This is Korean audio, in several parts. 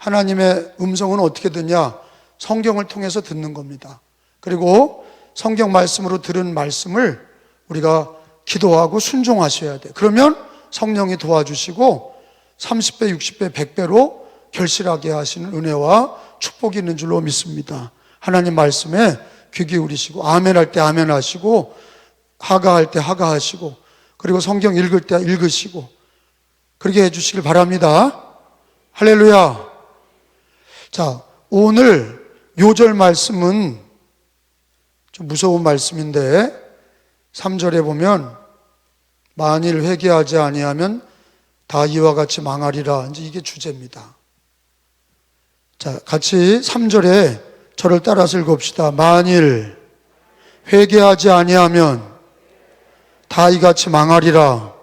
하나님의 음성은 어떻게 듣냐? 성경을 통해서 듣는 겁니다. 그리고 성경 말씀으로 들은 말씀을 우리가 기도하고 순종하셔야 돼. 그러면 성령이 도와주시고 30배, 60배, 100배로 결실하게 하시는 은혜와 축복이 있는 줄로 믿습니다. 하나님 말씀에 귀 기울이시고 아멘 할 때 아멘 하시고 하가할 때 하가하시고 그리고 성경 읽을 때 읽으시고 그렇게 해주시길 바랍니다. 할렐루야. 자, 오늘 요절 말씀은 좀 무서운 말씀인데 3절에 보면 만일 회개하지 아니하면 다 이와 같이 망하리라. 이제 이게 주제입니다. 자, 같이 3절에 저를 따라서 읽읍시다. 만일 회개하지 아니하면 다 이같이 망하리라.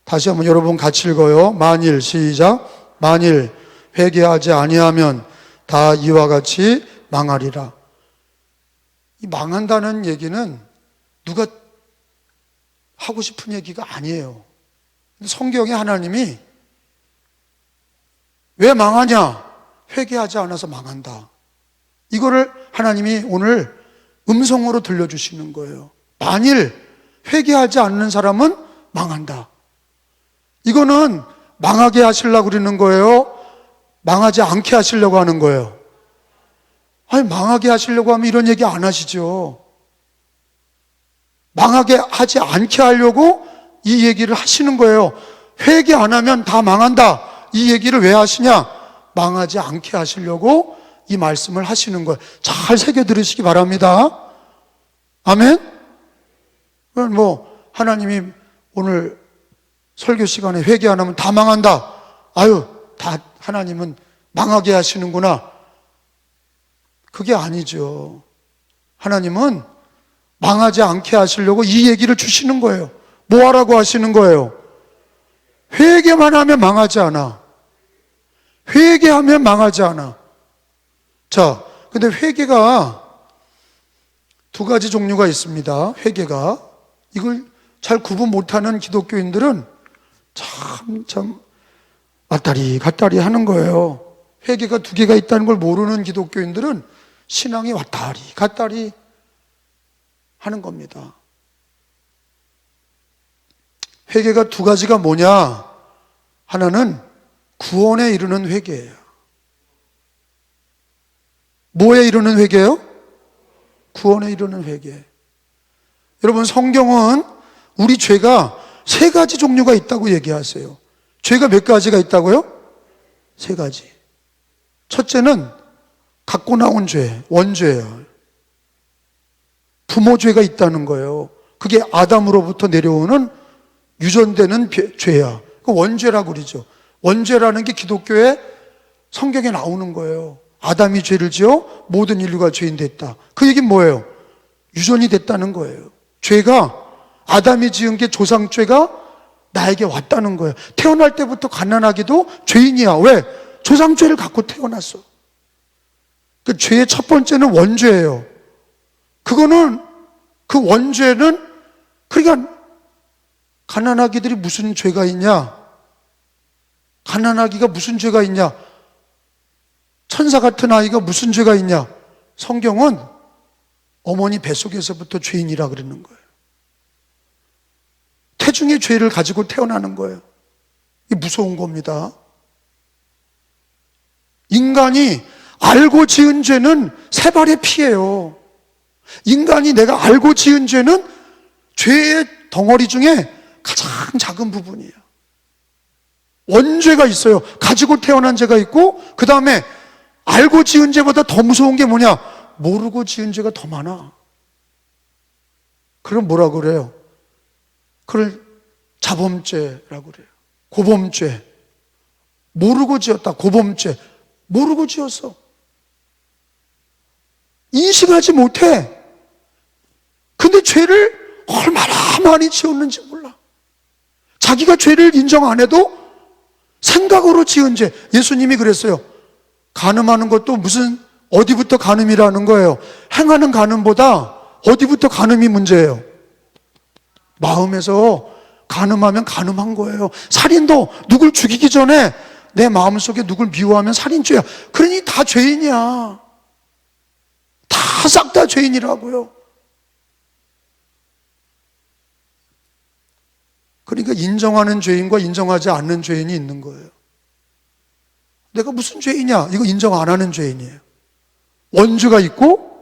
다시 한번 여러분 같이 읽어요. 만일, 시작. 만일 회개하지 아니하면 다 이와 같이 망하리라. 이 망한다는 얘기는 누가 하고 싶은 얘기가 아니에요. 성경에 하나님이 왜 망하냐? 회개하지 않아서 망한다. 이거를 하나님이 오늘 음성으로 들려주시는 거예요. 만일 회개하지 않는 사람은 망한다. 이거는 망하게 하시려고 그러는 거예요? 망하지 않게 하시려고 하는 거예요? 아니, 망하게 하시려고 하면 이런 얘기 안 하시죠. 망하게 하지 않게 하려고 이 얘기를 하시는 거예요. 회개 안 하면 다 망한다. 이 얘기를 왜 하시냐? 망하지 않게 하시려고 이 말씀을 하시는 거예요. 잘 새겨 들으시기 바랍니다. 아멘? 하나님이 오늘 설교 시간에 회개 안 하면 다 망한다. 아유, 다 하나님은 망하게 하시는구나. 그게 아니죠. 하나님은 망하지 않게 하시려고 이 얘기를 주시는 거예요. 뭐 하라고 하시는 거예요? 회개만 하면 망하지 않아. 회개하면 망하지 않아. 자, 근데 회개가 두 가지 종류가 있습니다. 회개가. 이걸 잘 구분 못하는 기독교인들은 참 왔다리 갔다리 하는 거예요. 회개가 두 개가 있다는 걸 모르는 기독교인들은 신앙이 왔다리 갔다리 하는 겁니다. 회개가 두 가지가 뭐냐? 하나는 구원에 이르는 회개예요. 뭐에 이르는 회개요? 구원에 이르는 회개. 여러분, 성경은 우리 죄가 세 가지 종류가 있다고 얘기하세요. 죄가 몇 가지가 있다고요? 세 가지. 첫째는 갖고 나온 죄, 원죄예요. 부모죄가 있다는 거예요. 그게 아담으로부터 내려오는 유전되는 죄야. 그 원죄라고 그러죠. 원죄라는 게 기독교의 성경에 나오는 거예요. 아담이 죄를 지어 모든 인류가 죄인 됐다. 그 얘기는 뭐예요? 유전이 됐다는 거예요. 죄가 아담이 지은 게 조상죄가 나에게 왔다는 거예요. 태어날 때부터 가난하기도 죄인이야. 왜? 조상죄를 갖고 태어났어. 그 죄의 첫 번째는 원죄예요. 그거는 그 원죄는 그러니까 가난하기들이 무슨 죄가 있냐? 가난하기가 무슨 죄가 있냐? 천사 같은 아이가 무슨 죄가 있냐? 성경은 어머니 뱃속에서부터 죄인이라 그러는 거예요. 태중의 죄를 가지고 태어나는 거예요. 이게 무서운 겁니다. 인간이 알고 지은 죄는 세 발의 피예요. 인간이 내가 알고 지은 죄는 죄의 덩어리 중에 가장 작은 부분이에요. 원죄가 있어요. 가지고 태어난 죄가 있고, 그 다음에 알고 지은 죄보다 더 무서운 게 뭐냐? 모르고 지은 죄가 더 많아. 그럼 뭐라고 그래요? 그걸 자범죄라고 그래요. 고범죄. 모르고 지었다. 고범죄. 모르고 지었어. 인식하지 못해. 근데 죄를 얼마나 많이 지었는지 몰라. 자기가 죄를 인정 안 해도 생각으로 지은 죄. 예수님이 그랬어요. 간음하는 것도 무슨 어디부터 간음이라는 거예요. 행하는 간음보다 어디부터 간음이 문제예요. 마음에서 간음하면 간음한 거예요. 살인도 누굴 죽이기 전에 내 마음속에 누굴 미워하면 살인죄야. 그러니 다 죄인이야. 다 싹 다 죄인이라고요. 그러니까 인정하는 죄인과 인정하지 않는 죄인이 있는 거예요. 내가 무슨 죄이냐? 이거 인정 안 하는 죄인이에요. 원죄가 있고,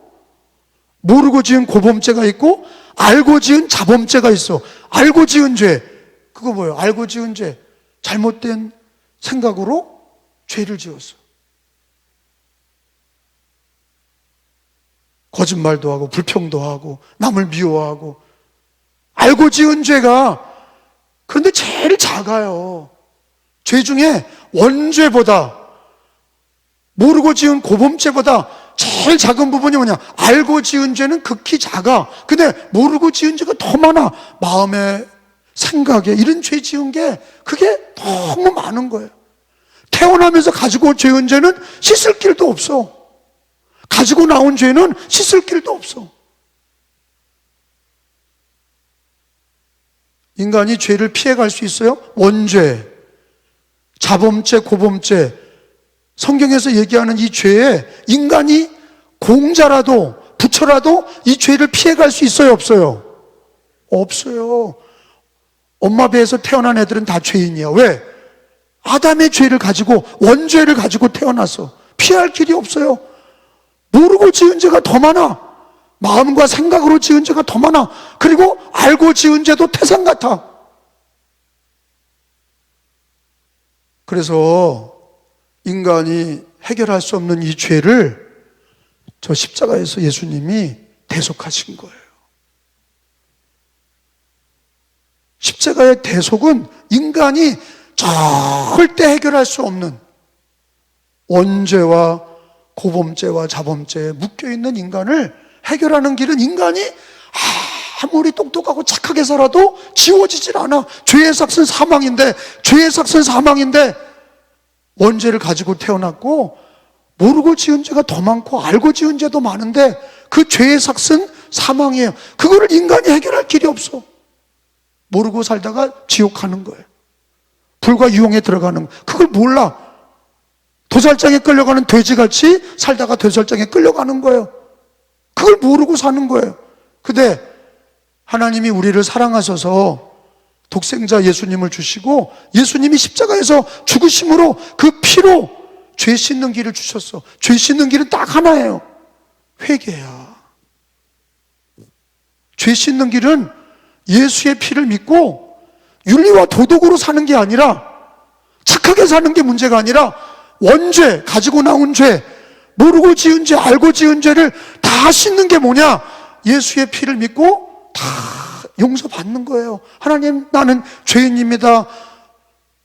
모르고 지은 고범죄가 있고, 알고 지은 자범죄가 있어. 알고 지은 죄. 그거 뭐예요? 알고 지은 죄. 잘못된 생각으로 죄를 지었어. 거짓말도 하고, 불평도 하고, 남을 미워하고. 알고 지은 죄가 그런데 제일 작아요. 죄 중에 원죄보다, 모르고 지은 고범죄보다 제일 작은 부분이 뭐냐? 알고 지은 죄는 극히 작아. 근데 모르고 지은 죄가 더 많아. 마음에, 생각에 이런 죄 지은 게 그게 너무 많은 거예요. 태어나면서 가지고 죄은 죄는 씻을 길도 없어. 가지고 나온 죄는 씻을 길도 없어. 인간이 죄를 피해갈 수 있어요? 원죄, 자범죄, 고범죄. 성경에서 얘기하는 이 죄에 인간이 공자라도 부처라도 이 죄를 피해갈 수 있어요? 없어요? 없어요. 엄마 배에서 태어난 애들은 다 죄인이야. 왜? 아담의 죄를 가지고, 원죄를 가지고 태어났어. 피할 길이 없어요. 모르고 지은 죄가 더 많아. 마음과 생각으로 지은 죄가 더 많아. 그리고 알고 지은 죄도 태산 같아. 그래서 인간이 해결할 수 없는 이 죄를 저 십자가에서 예수님이 대속하신 거예요. 십자가의 대속은 인간이 절대 해결할 수 없는 원죄와 고범죄와 자범죄에 묶여있는 인간을 해결하는 길은 인간이 아무리 똑똑하고 착하게 살아도 지워지질 않아. 죄의 삭은 사망인데, 죄의 삭은 사망인데 원죄를 가지고 태어났고, 모르고 지은 죄가 더 많고 알고 지은 죄도 많은데 그 죄의 삭은 사망이에요. 그거를 인간이 해결할 길이 없어. 모르고 살다가 지옥 가는 거예요. 불과 유형에 들어가는 거예요. 그걸 몰라. 도살장에 끌려가는 돼지같이 살다가 도살장에 끌려가는 거예요. 그걸 모르고 사는 거예요. 근데 하나님이 우리를 사랑하셔서 독생자 예수님을 주시고, 예수님이 십자가에서 죽으심으로 그 피로 죄 씻는 길을 주셨어. 죄 씻는 길은 딱 하나예요. 회개야. 죄 씻는 길은 예수의 피를 믿고 윤리와 도덕으로 사는 게 아니라, 착하게 사는 게 문제가 아니라, 원죄, 가지고 나온 죄, 모르고 지은 죄, 알고 지은 죄를 다 씻는 게 뭐냐? 예수의 피를 믿고 다 용서받는 거예요. 하나님, 나는 죄인입니다.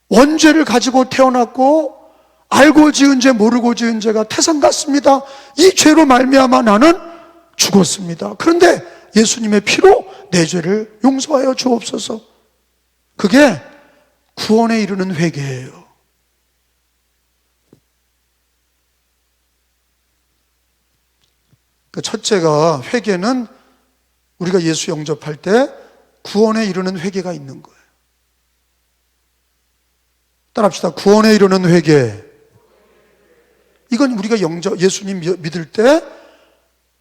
원죄를 가지고 태어났고 알고 지은 죄, 모르고 지은 죄가 태산 같습니다. 이 죄로 말미암아 나는 죽었습니다. 그런데 예수님의 피로 내 죄를 용서하여 주옵소서. 그게 구원에 이르는 회개예요. 그 첫째가, 회개는 우리가 예수 영접할 때 구원에 이르는 회개가 있는 거예요. 따라합시다. 구원에 이르는 회개. 이건 우리가 예수님 믿을 때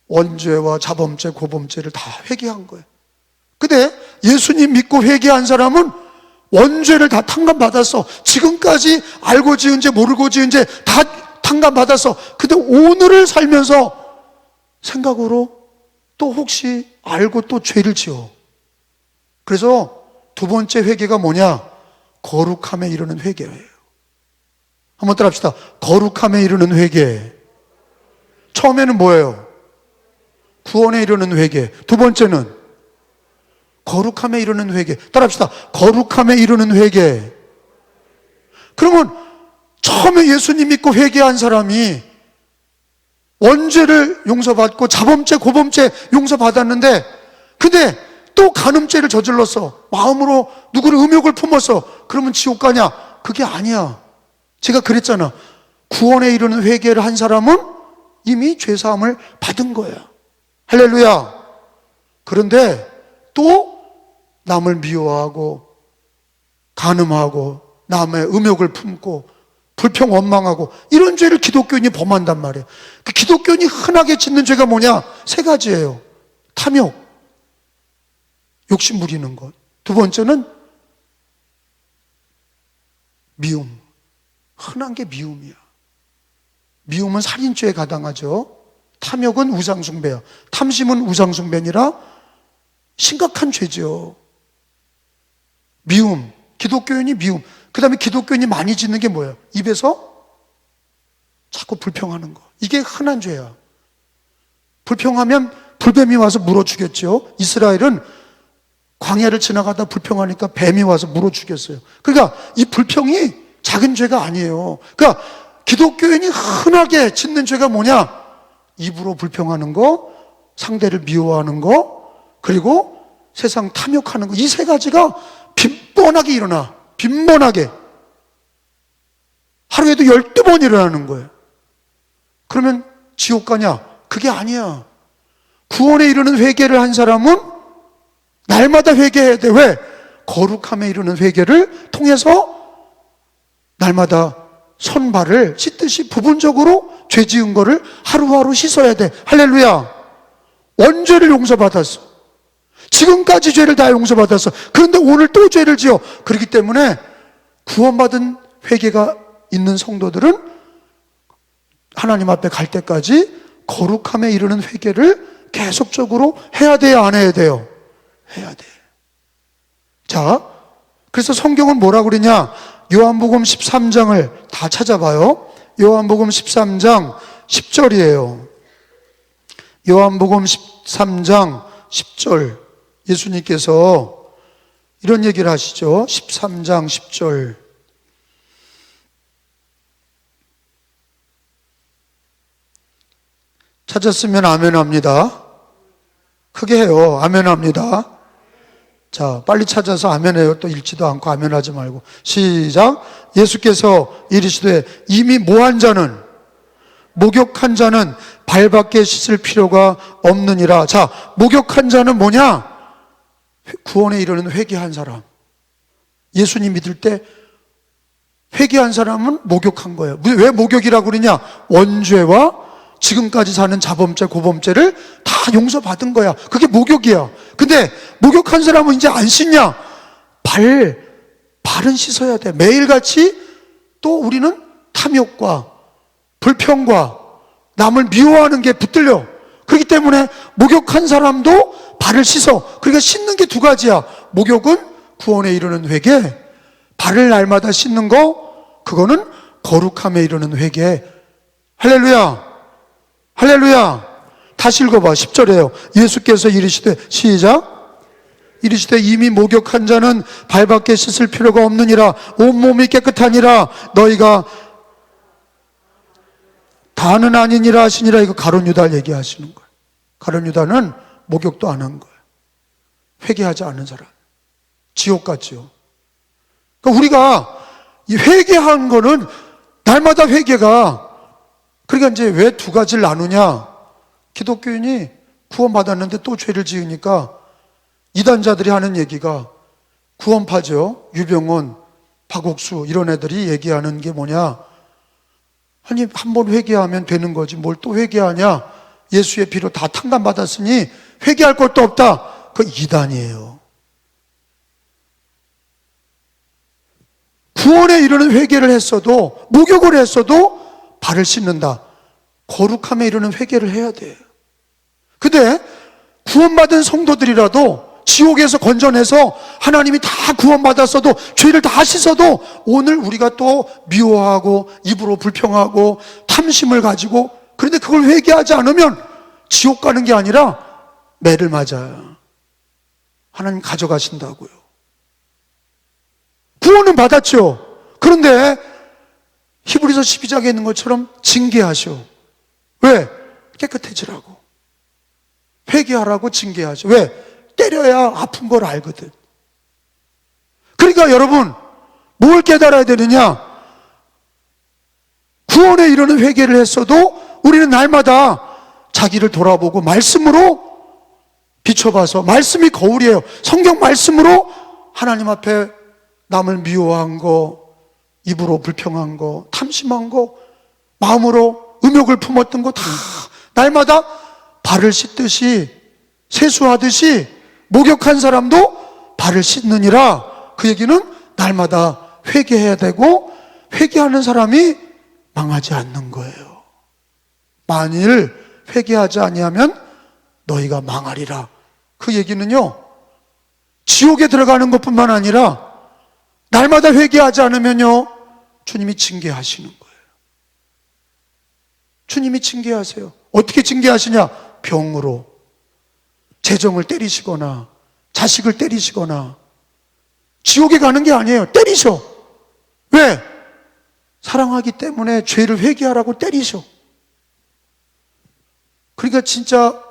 원죄와 자범죄, 고범죄를 다 회개한 거예요. 근데 예수님 믿고 회개한 사람은 원죄를 다 탕감받았어. 지금까지 알고 지은 죄, 모르고 지은 죄 다 탕감받았어. 근데 오늘을 살면서 생각으로 또 혹시 알고 또 죄를 지어. 그래서 두 번째 회개가 뭐냐? 거룩함에 이르는 회개예요. 한번 따라합시다. 거룩함에 이르는 회개. 처음에는 뭐예요? 구원에 이르는 회개. 두 번째는 거룩함에 이르는 회개. 따라합시다. 거룩함에 이르는 회개. 그러면 처음에 예수님 믿고 회개한 사람이 원죄를 용서받고 자범죄, 고범죄 용서받았는데, 근데 또 간음죄를 저질렀어. 마음으로 누구를 음욕을 품었어. 그러면 지옥 가냐? 그게 아니야. 제가 그랬잖아. 구원에 이르는 회개를 한 사람은 이미 죄사함을 받은 거야. 할렐루야. 그런데 또 남을 미워하고 간음하고 남의 음욕을 품고 불평 원망하고 이런 죄를 기독교인이 범한단 말이에요. 그 기독교인이 흔하게 짓는 죄가 뭐냐? 세 가지예요. 탐욕, 욕심 부리는 것. 두 번째는 미움. 흔한 게 미움이야. 미움은 살인죄에 가당하죠. 탐욕은 우상숭배야. 탐심은 우상숭배니라 심각한 죄죠. 미움, 기독교인이 미움. 그 다음에 기독교인이 많이 짓는 게 뭐예요? 입에서 자꾸 불평하는 거. 이게 흔한 죄야. 불평하면 불뱀이 와서 물어 죽였죠. 이스라엘은 광야를 지나가다 불평하니까 뱀이 와서 물어 죽였어요. 그러니까 이 불평이 작은 죄가 아니에요. 그러니까 기독교인이 흔하게 짓는 죄가 뭐냐? 입으로 불평하는 거, 상대를 미워하는 거, 그리고 세상 탐욕하는 거. 이 세 가지가 빈번하게 일어나. 빈번하게. 하루에도 12번 일어나는 거예요. 그러면 지옥 가냐? 그게 아니야. 구원에 이르는 회개를 한 사람은 날마다 회개해야 돼. 왜? 거룩함에 이르는 회개를 통해서 날마다 손발을 씻듯이 부분적으로 죄 지은 거를 하루하루 씻어야 돼. 할렐루야. 원죄를 용서받았어. 지금까지 죄를 다 용서받았어. 그런데 오늘 또 죄를 지어. 그렇기 때문에 구원받은 회개가 있는 성도들은 하나님 앞에 갈 때까지 거룩함에 이르는 회개를 계속적으로 해야 돼요, 안 해야 돼요? 해야 돼. 자, 그래서 성경은 뭐라고 그러냐? 요한복음 13장을 다 찾아봐요. 요한복음 13장 10절이에요. 요한복음 13장 10절. 예수님께서 이런 얘기를 하시죠. 13장 10절. 찾았으면 아멘 합니다. 크게 해요. 아멘 합니다. 자, 빨리 찾아서 아멘해요. 또 읽지도 않고 아멘하지 말고. 시작. 예수께서 이르시되 이미 모한 자는, 목욕한 자는 발밖에 씻을 필요가 없느니라. 자, 목욕한 자는 뭐냐? 구원에 이르는 회개한 사람. 예수님 믿을 때 회개한 사람은 목욕한 거예요. 왜 목욕이라고 그러냐? 원죄와 지금까지 사는 자범죄, 고범죄를 다 용서받은 거야. 그게 목욕이야. 근데 목욕한 사람은 이제 안 씻냐? 발은 씻어야 돼. 매일같이. 또 우리는 탐욕과 불평과 남을 미워하는 게 붙들려. 그렇기 때문에 목욕한 사람도 발을 씻어. 그러니까 씻는 게 두 가지야. 목욕은 구원에 이르는 회개, 발을 날마다 씻는 거, 그거는 거룩함에 이르는 회개. 할렐루야. 할렐루야. 다시 읽어봐. 10절에요. 예수께서 이르시되, 시작. 이르시되 이미 목욕한 자는 발밖에 씻을 필요가 없느니라. 온몸이 깨끗하니라. 너희가 다는 아니니라 하시니라. 이거 가룟 유다를 얘기하시는 거예요. 가룟 유다는 목욕도 안 한 거예요. 회개하지 않은 사람. 지옥 같지요. 그러니까 우리가 이 회개한 거는 날마다 회개가, 그러니까 이제 왜 두 가지를 나누냐? 기독교인이 구원받았는데 또 죄를 지으니까 이단자들이 하는 얘기가, 구원파죠. 유병원, 박옥수 이런 애들이 얘기하는 게 뭐냐? 아니, 한 번 회개하면 되는 거지 뭘 또 회개하냐? 예수의 피로 다 탕감받았으니 회개할 것도 없다. 그 이단이에요. 구원에 이르는 회개를 했어도, 목욕을 했어도 발을 씻는다. 거룩함에 이르는 회개를 해야 돼. 근데 구원받은 성도들이라도 지옥에서 건져내서 하나님이 다 구원받았어도, 죄를 다 씻어도 오늘 우리가 또 미워하고 입으로 불평하고 탐심을 가지고, 그런데 그걸 회개하지 않으면 지옥 가는 게 아니라 매를 맞아요. 하나님 가져가신다고요. 구원은 받았죠. 그런데 히브리서 12장에 있는 것처럼 징계하셔. 왜? 깨끗해지라고. 회개하라고 징계하셔. 왜? 때려야 아픈 걸 알거든. 그러니까 여러분, 뭘 깨달아야 되느냐? 구원에 이르는 회개를 했어도 우리는 날마다 자기를 돌아보고 말씀으로 비춰봐서, 말씀이 거울이에요. 성경 말씀으로 하나님 앞에 남을 미워한 거, 입으로 불평한 거, 탐심한 거, 마음으로 음욕을 품었던 거 다 날마다 발을 씻듯이, 세수하듯이 목욕한 사람도 발을 씻느니라. 그 얘기는 날마다 회개해야 되고, 회개하는 사람이 망하지 않는 거예요. 만일 회개하지 아니하면 너희가 망하리라. 그 얘기는요, 지옥에 들어가는 것뿐만 아니라 날마다 회개하지 않으면요, 주님이 징계하시는 거예요. 주님이 징계하세요. 어떻게 징계하시냐? 병으로, 재정을 때리시거나 자식을 때리시거나. 지옥에 가는 게 아니에요. 때리셔. 왜? 사랑하기 때문에 죄를 회개하라고 때리셔. 그러니까 진짜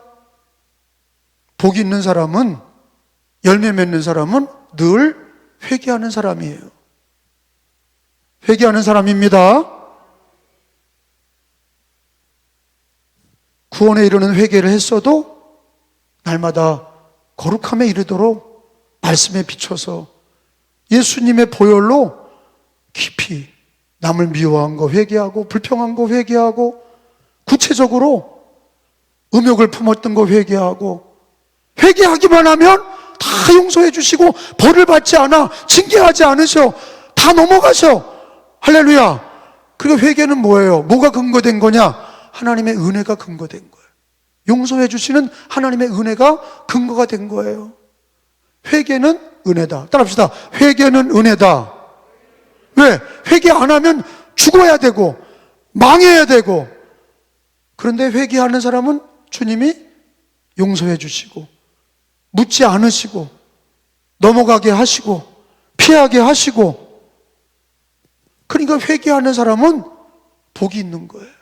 복이 있는 사람은, 열매 맺는 사람은 늘 회개하는 사람이에요. 회개하는 사람입니다. 구원에 이르는 회개를 했어도 날마다 거룩함에 이르도록 말씀에 비춰서 예수님의 보혈로 깊이 남을 미워한 거 회개하고, 불평한 거 회개하고, 구체적으로 음욕을 품었던 거 회개하고, 회개하기만 하면 다 용서해 주시고 벌을 받지 않아, 징계하지 않으셔. 다 넘어가셔. 할렐루야. 그리고 회개는 뭐예요? 뭐가 근거된 거냐? 하나님의 은혜가 근거된 거예요. 용서해 주시는 하나님의 은혜가 근거가 된 거예요. 회개는 은혜다. 따라합시다. 회개는 은혜다. 왜? 회개 안 하면 죽어야 되고 망해야 되고. 그런데 회개하는 사람은 주님이 용서해 주시고 묻지 않으시고 넘어가게 하시고 피하게 하시고. 그러니까 회개하는 사람은 복이 있는 거예요.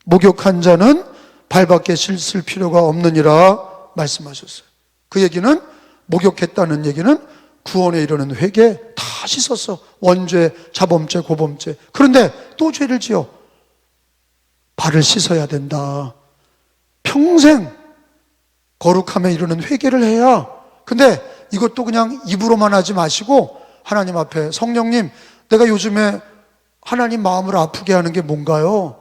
목욕한 자는 발밖에 씻을 필요가 없느니라 말씀하셨어요. 그 얘기는, 목욕했다는 얘기는 구원에 이르는 회개, 다 씻었어. 원죄, 자범죄, 고범죄. 그런데 또 죄를 지어. 발을 씻어야 된다. 평생 거룩함에 이르는 회개를 해야. 근데 이것도 그냥 입으로만 하지 마시고 하나님 앞에, 성령님, 내가 요즘에 하나님 마음을 아프게 하는 게 뭔가요?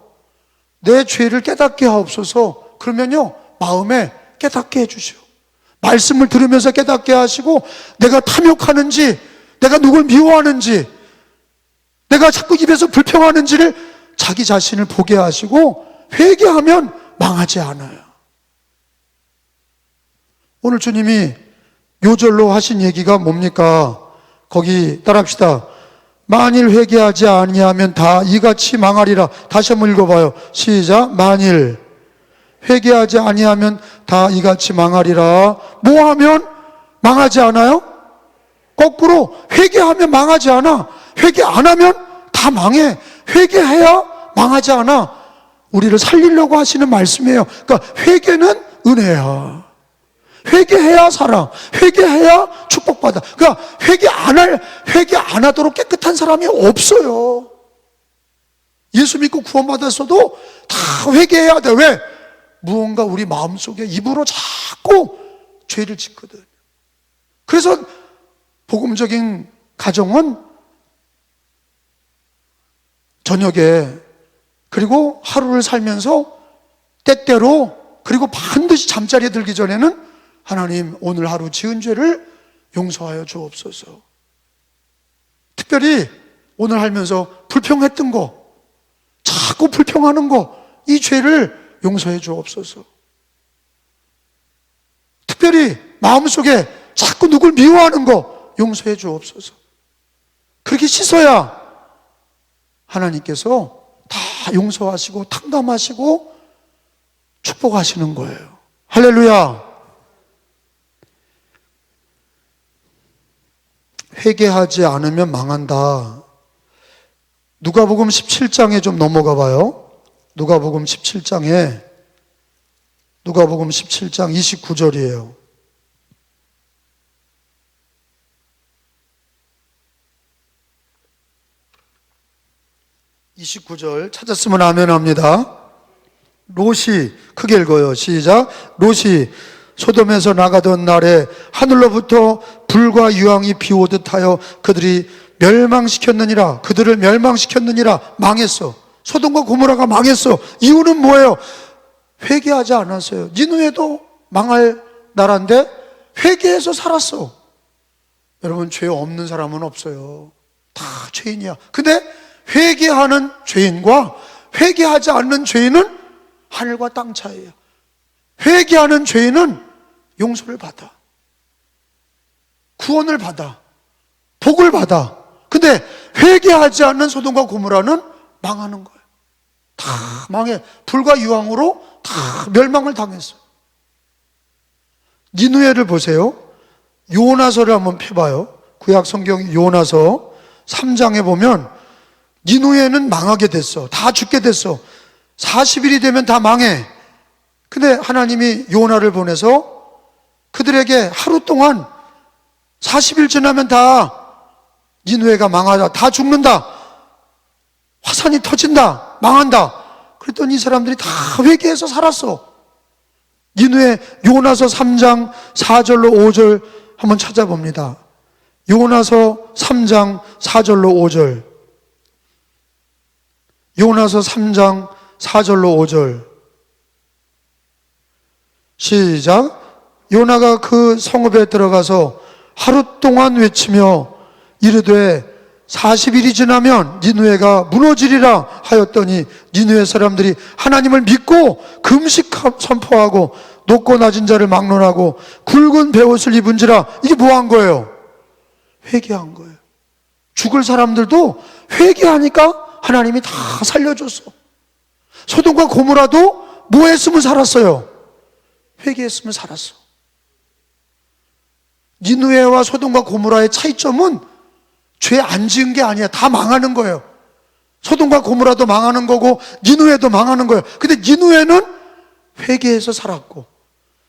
내 죄를 깨닫게 하옵소서. 그러면요, 마음에 깨닫게 해주시오. 말씀을 들으면서 깨닫게 하시고, 내가 탐욕하는지, 내가 누굴 미워하는지, 내가 자꾸 입에서 불평하는지를 자기 자신을 보게 하시고, 회개하면 망하지 않아요. 오늘 주님이 요절로 하신 얘기가 뭡니까? 거기 따라합시다. 만일 회개하지 아니하면 다 이같이 망하리라. 다시 한번 읽어봐요. 시작. 만일 회개하지 아니하면 다 이같이 망하리라. 뭐 하면 망하지 않아요? 거꾸로 회개하면 망하지 않아. 회개 안 하면 다 망해. 회개해야 망하지 않아. 우리를 살리려고 하시는 말씀이에요. 그러니까 회개는 은혜야. 회개해야 살아. 회개해야 축복받아. 그러니까 회개 안 하도록 깨끗한 사람이 없어요. 예수 믿고 구원받았어도 다 회개해야 돼. 왜? 무언가 우리 마음속에 입으로 자꾸 죄를 짓거든. 그래서 복음적인 가정은 저녁에, 그리고 하루를 살면서 때때로, 그리고 반드시 잠자리에 들기 전에는 하나님, 오늘 하루 지은 죄를 용서하여 주옵소서. 특별히 오늘 하면서 불평했던 거, 자꾸 불평하는 거, 이 죄를 용서해 주옵소서. 특별히 마음속에 자꾸 누굴 미워하는 거 용서해 주옵소서. 그렇게 씻어야 하나님께서 다 용서하시고 탕감하시고 축복하시는 거예요. 할렐루야. 회개하지 않으면 망한다. 누가복음 17장에 좀 넘어가 봐요. 누가복음 17장 29절이에요. 29절 찾았으면 아멘 합니다. 롯이, 크게 읽어요. 시작. 롯이 소돔에서 나가던 날에 하늘로부터 불과 유황이 비오듯 하여 그들을 멸망시켰느니라. 망했어. 소돔과 고모라가 망했어. 이유는 뭐예요? 회개하지 않았어요. 니느웨도 망할 나라인데 회개해서 살았어. 여러분, 죄 없는 사람은 없어요. 다 죄인이야. 근데 회개하는 죄인과 회개하지 않는 죄인은 하늘과 땅 차이예요. 회개하는 죄인은 용서를 받아, 구원을 받아, 복을 받아. 근데 회개하지 않는 소돔과 고모라는 망하는 거예요. 다 망해. 불과 유황으로 다 멸망을 당했어요. 니느웨를 보세요. 요나서를 한번 펴봐요. 구약 성경 요나서 3장에 보면 니느웨는 망하게 됐어. 다 죽게 됐어. 40일이 되면 다 망해. 근데 하나님이 요나를 보내서 그들에게 하루 동안 40일 지나면 다 니느웨가 망하다, 다 죽는다, 화산이 터진다, 망한다. 그랬더니 이 사람들이 다 회개해서 살았어. 니느웨 요나서 3장 4절로 5절 한번 찾아봅니다. 요나서 3장 4절로 5절. 요나서 3장 4절로 5절. 시작. 요나가 그 성읍에 들어가서 하루 동안 외치며 이르되 40일이 지나면 니느웨가 무너지리라 하였더니 니느웨 사람들이 하나님을 믿고 금식 선포하고 높고 낮은 자를 막론하고 굵은 베옷을 입은지라. 이게 뭐 한 거예요? 회개한 거예요. 죽을 사람들도 회개하니까 하나님이 다 살려줬어. 소돔과 고모라도 뭐 했으면 살았어요? 회개했으면 살았어. 니느웨와 소돔과 고모라의 차이점은 죄 안 지은 게 아니야. 다 망하는 거예요. 소돔과 고모라도 망하는 거고 니느웨도 망하는 거예요. 근데 니느웨는 회개해서 살았고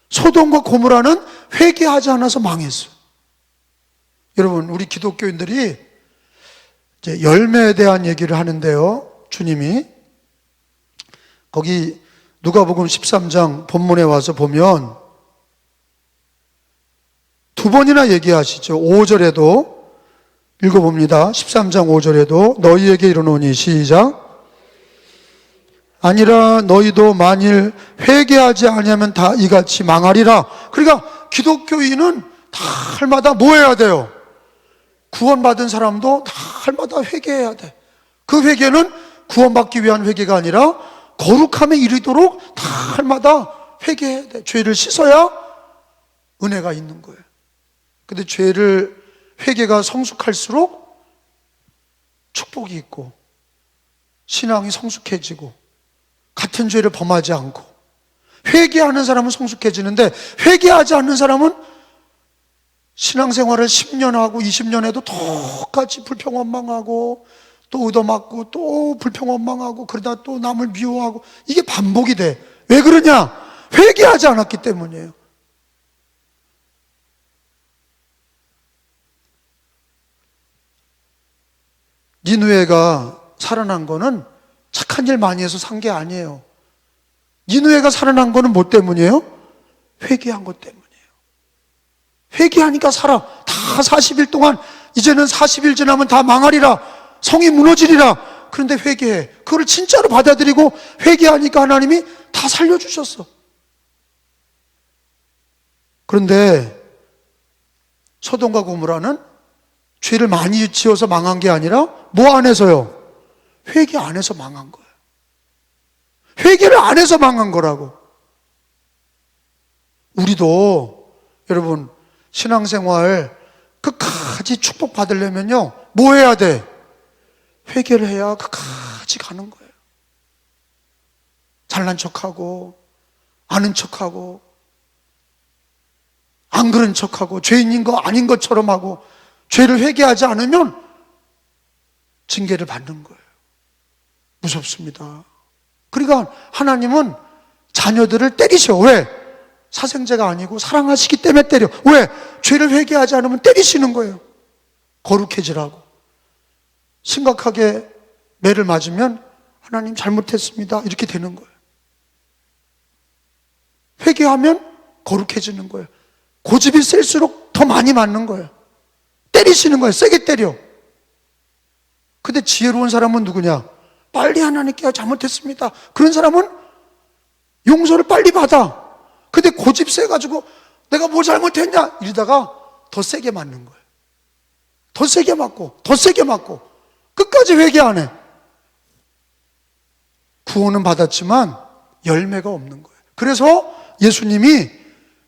소돔과 고모라는 회개하지 않아서 망했어요. 여러분, 우리 기독교인들이 이제 열매에 대한 얘기를 하는데요. 주님이 거기 누가복음 13장 본문에 와서 보면 두 번이나 얘기하시죠. 5절에도 읽어봅니다. 13장 5절에도 너희에게 이르노니 시작. 아니라 너희도 만일 회개하지 아니하면 다 이같이 망하리라. 그러니까 기독교인은 다 할마다 뭐 해야 돼요? 구원받은 사람도 다 할마다 회개해야 돼. 그 회개는 구원받기 위한 회개가 아니라 거룩함에 이르도록 다 할마다 회개해야 돼. 죄를 씻어야 은혜가 있는 거예요. 근데 죄를 회개가 성숙할수록 축복이 있고 신앙이 성숙해지고 같은 죄를 범하지 않고 회개하는 사람은 성숙해지는데 회개하지 않는 사람은 신앙생활을 10년 하고 20년 해도 똑같이 불평원망하고 또 얻어맞고 또 불평원망하고 그러다 또 남을 미워하고 이게 반복이 돼. 왜 그러냐? 회개하지 않았기 때문이에요. 니느웨가 살아난 거는 착한 일 많이 해서 산 게 아니에요. 니느웨가 살아난 거는 뭐 때문이에요? 회개한 것 때문이에요. 회개하니까 살아. 다 40일 동안 이제는 40일 지나면 다 망하리라. 성이 무너지리라. 그런데 회개해. 그걸 진짜로 받아들이고 회개하니까 하나님이 다 살려주셨어. 그런데 소돔과 고모라는 죄를 많이 지어서 망한 게 아니라 뭐 안에서요? 회개 안에서 망한 거예요. 회개를 안 해서 망한 거라고. 우리도 여러분 신앙생활 끝까지 축복받으려면요 뭐 해야 돼? 회개를 해야 끝까지 가는 거예요. 잘난 척하고 아는 척하고 안 그런 척하고 죄인인 거 아닌 것처럼 하고 죄를 회개하지 않으면 징계를 받는 거예요. 무섭습니다. 그러니까 하나님은 자녀들을 때리셔. 왜? 사생제가 아니고 사랑하시기 때문에 때려. 왜? 죄를 회개하지 않으면 때리시는 거예요. 거룩해지라고. 심각하게 매를 맞으면 하나님 잘못했습니다 이렇게 되는 거예요. 회개하면 거룩해지는 거예요. 고집이 셀수록 더 많이 맞는 거예요. 때리시는 거예요. 세게 때려. 근데 지혜로운 사람은 누구냐? 빨리 하나님께 잘못했습니다. 그런 사람은 용서를 빨리 받아. 근데 고집 세가지고 내가 뭐 잘못했냐? 이러다가 더 세게 맞는 거예요. 더 세게 맞고 더 세게 맞고 끝까지 회개 안 해. 구원은 받았지만 열매가 없는 거예요. 그래서 예수님이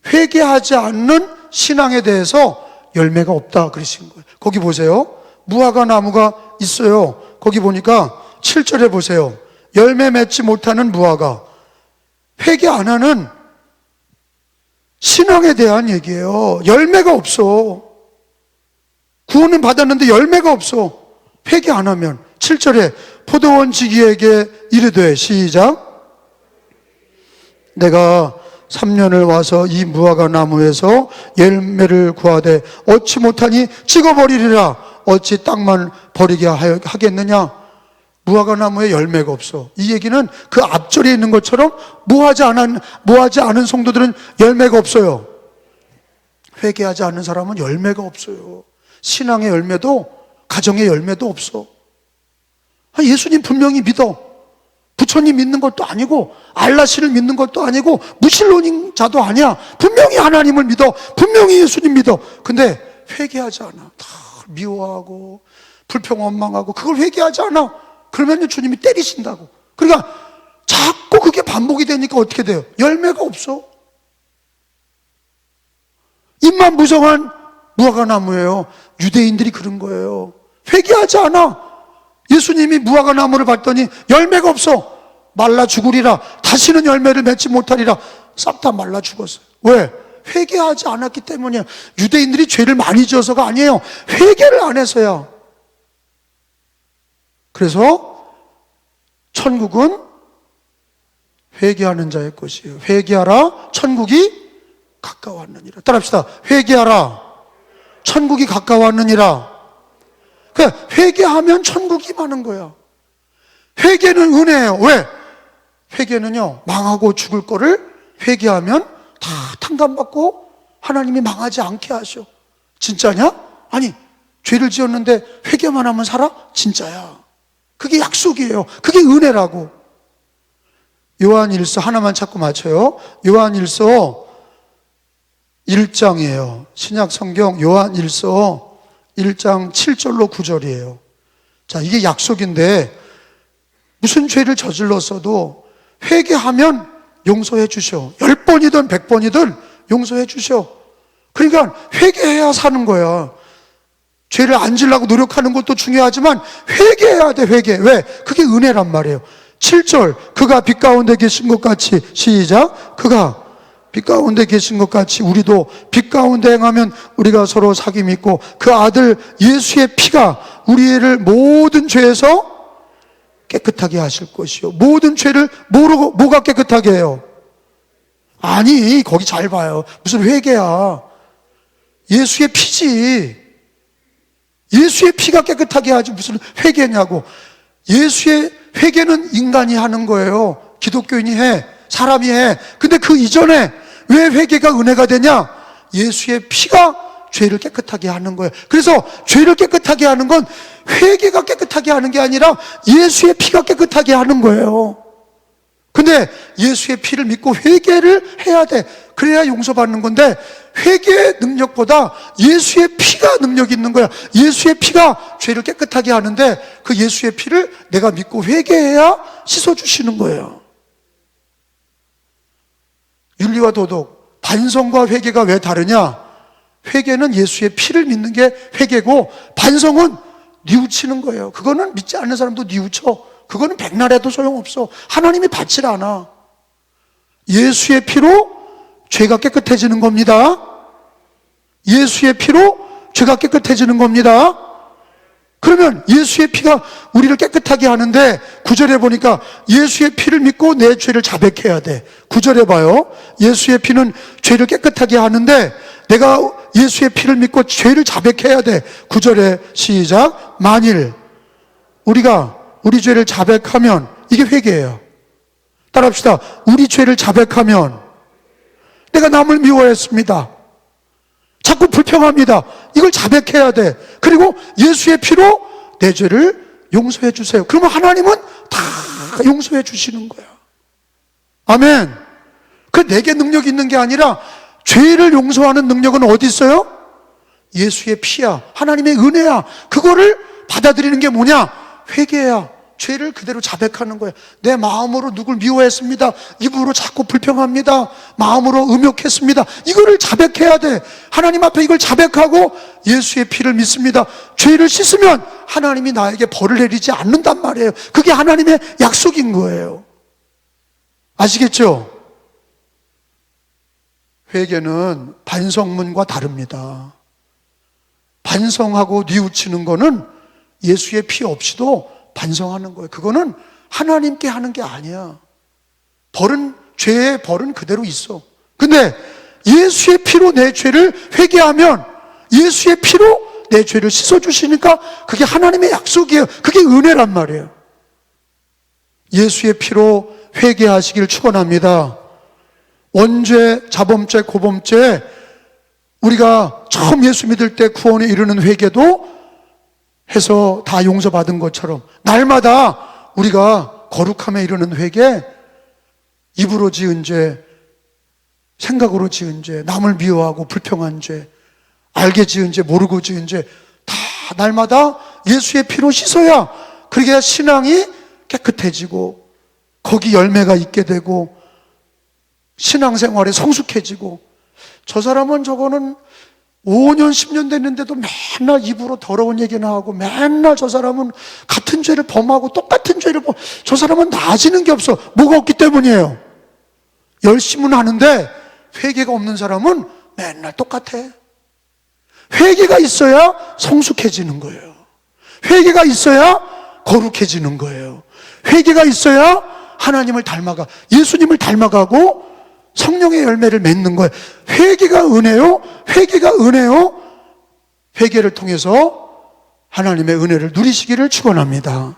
회개하지 않는 신앙에 대해서 열매가 없다 그러신 거예요. 거기 보세요. 무화과 나무가 있어요. 거기 보니까 7절에 보세요. 열매 맺지 못하는 무화과. 회개 안 하는 신앙에 대한 얘기예요. 열매가 없어. 구원은 받았는데 열매가 없어. 회개 안 하면. 7절에 포도원 지기에게 이르되, 시작. 내가 3년을 와서 이 무화과 나무에서 열매를 구하되 얻지 못하니 찍어버리리라. 어찌 땅만 버리게 하겠느냐? 무화과 나무에 열매가 없어. 이 얘기는 그 앞절에 있는 것처럼 모하지 않은 성도들은 열매가 없어요. 회개하지 않는 사람은 열매가 없어요. 신앙의 열매도 가정의 열매도 없어. 예수님 분명히 믿어. 부처님 믿는 것도 아니고 알라씨를 믿는 것도 아니고 무신론자도 아니야. 분명히 하나님을 믿어. 분명히 예수님 믿어. 근데 회개하지 않아. 다 미워하고 불평원망하고 그걸 회개하지 않아. 그러면 주님이 때리신다고. 그러니까 자꾸 그게 반복이 되니까 어떻게 돼요? 열매가 없어. 입만 무성한 무화과 나무예요. 유대인들이 그런 거예요. 회개하지 않아. 예수님이 무화과 나무를 봤더니 열매가 없어. 말라 죽으리라. 다시는 열매를 맺지 못하리라. 싹 다 말라 죽었어요. 왜? 회개하지 않았기 때문이에요. 유대인들이 죄를 많이 지어서가 아니에요. 회개를 안 해서야. 그래서 천국은 회개하는 자의 것이에요. 회개하라. 천국이 가까웠느니라. 따라합시다. 회개하라. 천국이 가까웠느니라. 그러니까 회개하면 천국이 많은 거야. 회개는 은혜예요. 왜? 회개는요, 망하고 죽을 거를 회개하면 다 탕감받고 하나님이 망하지 않게 하셔. 진짜냐? 아니, 죄를 지었는데 회개만 하면 살아? 진짜야. 그게 약속이에요. 그게 은혜라고. 요한일서 하나만 찾고 맞춰요. 요한일서 1장이에요. 신약 성경 요한일서 1장 7절로 9절이에요. 자, 이게 약속인데 무슨 죄를 저질렀어도 회개하면 용서해 주셔. 10번이든 100번이든 용서해 주셔. 그러니까 회개해야 사는 거야. 죄를 안 지려고 노력하는 것도 중요하지만 회개해야 돼. 회개. 왜? 그게 은혜란 말이에요. 7절, 그가 빛 가운데 계신 것 같이, 시작. 그가 빛 가운데 계신 것 같이 우리도 빛 가운데 행하면 우리가 서로 사귐이 있고 그 아들 예수의 피가 우리를 모든 죄에서 깨끗하게 하실 것이요. 모든 죄를 뭐가 깨끗하게 해요? 아니, 거기 잘 봐요. 무슨 회개야. 예수의 피지. 예수의 피가 깨끗하게 하지 무슨 회개냐고. 예수의 회개는 인간이 하는 거예요. 기독교인이 해. 사람이 해. 근데 그 이전에 왜 회개가 은혜가 되냐? 예수의 피가 죄를 깨끗하게 하는 거예요. 그래서 죄를 깨끗하게 하는 건 회개가 깨끗하게 하는 게 아니라 예수의 피가 깨끗하게 하는 거예요. 근데 예수의 피를 믿고 회개를 해야 돼. 그래야 용서받는 건데 회개의 능력보다 예수의 피가 능력이 있는 거야. 예수의 피가 죄를 깨끗하게 하는데 그 예수의 피를 내가 믿고 회개해야 씻어주시는 거예요. 윤리와 도덕, 반성과 회개가 왜 다르냐? 회개는 예수의 피를 믿는 게 회개고 반성은 뉘우치는 거예요. 그거는 믿지 않는 사람도 뉘우쳐. 그거는 백날 해도 소용없어. 하나님이 받질 않아. 예수의 피로 죄가 깨끗해지는 겁니다. 예수의 피로 죄가 깨끗해지는 겁니다. 그러면 예수의 피가 우리를 깨끗하게 하는데 9절에 보니까 예수의 피를 믿고 내 죄를 자백해야 돼. 9절에 봐요. 예수의 피는 죄를 깨끗하게 하는데 내가 예수의 피를 믿고 죄를 자백해야 돼. 9절에 시작. 만일 우리가 우리 죄를 자백하면 이게 회개예요. 따라합시다. 우리 죄를 자백하면 내가 남을 미워했습니다. 자꾸 불평합니다. 이걸 자백해야 돼. 그리고 예수의 피로 내 죄를 용서해 주세요. 그러면 하나님은 다 용서해 주시는 거야. 아멘. 그 내게 능력이 있는 게 아니라 죄를 용서하는 능력은 어디 있어요? 예수의 피야. 하나님의 은혜야. 그거를 받아들이는 게 뭐냐? 회개야. 죄를 그대로 자백하는 거야. 내 마음으로 누굴 미워했습니다. 입으로 자꾸 불평합니다. 마음으로 음욕했습니다. 이거를 자백해야 돼. 하나님 앞에 이걸 자백하고 예수의 피를 믿습니다. 죄를 씻으면 하나님이 나에게 벌을 내리지 않는단 말이에요. 그게 하나님의 약속인 거예요. 아시겠죠? 회개는 반성문과 다릅니다. 반성하고 뉘우치는 거는 예수의 피 없이도 반성하는 거예요. 그거는 하나님께 하는 게 아니야. 죄의 벌은 그대로 있어. 근데 예수의 피로 내 죄를 회개하면 예수의 피로 내 죄를 씻어주시니까 그게 하나님의 약속이에요. 그게 은혜란 말이에요. 예수의 피로 회개하시길 축원합니다. 원죄, 자범죄, 고범죄, 우리가 처음 예수 믿을 때 구원에 이르는 회개도 해서 다 용서받은 것처럼 날마다 우리가 거룩함에 이르는 회개, 입으로 지은 죄, 생각으로 지은 죄, 남을 미워하고 불평한 죄, 알게 지은 죄, 모르고 지은 죄, 다 날마다 예수의 피로 씻어야 그게 신앙이 깨끗해지고 거기 열매가 있게 되고 신앙생활에 성숙해지고. 저 사람은 저거는 5년 10년 됐는데도 맨날 입으로 더러운 얘기나 하고 맨날 저 사람은 같은 죄를 범하고 똑같은 죄를 저 사람은 나아지는 게 없어. 뭐가 없기 때문이에요. 열심은 하는데 회개가 없는 사람은 맨날 똑같아. 회개가 있어야 성숙해지는 거예요. 회개가 있어야 거룩해지는 거예요. 회개가 있어야 하나님을 닮아가, 예수님을 닮아가고 성령의 열매를 맺는 거예요. 회개가 은혜요. 회개가 은혜요. 회개를 통해서 하나님의 은혜를 누리시기를 축원합니다.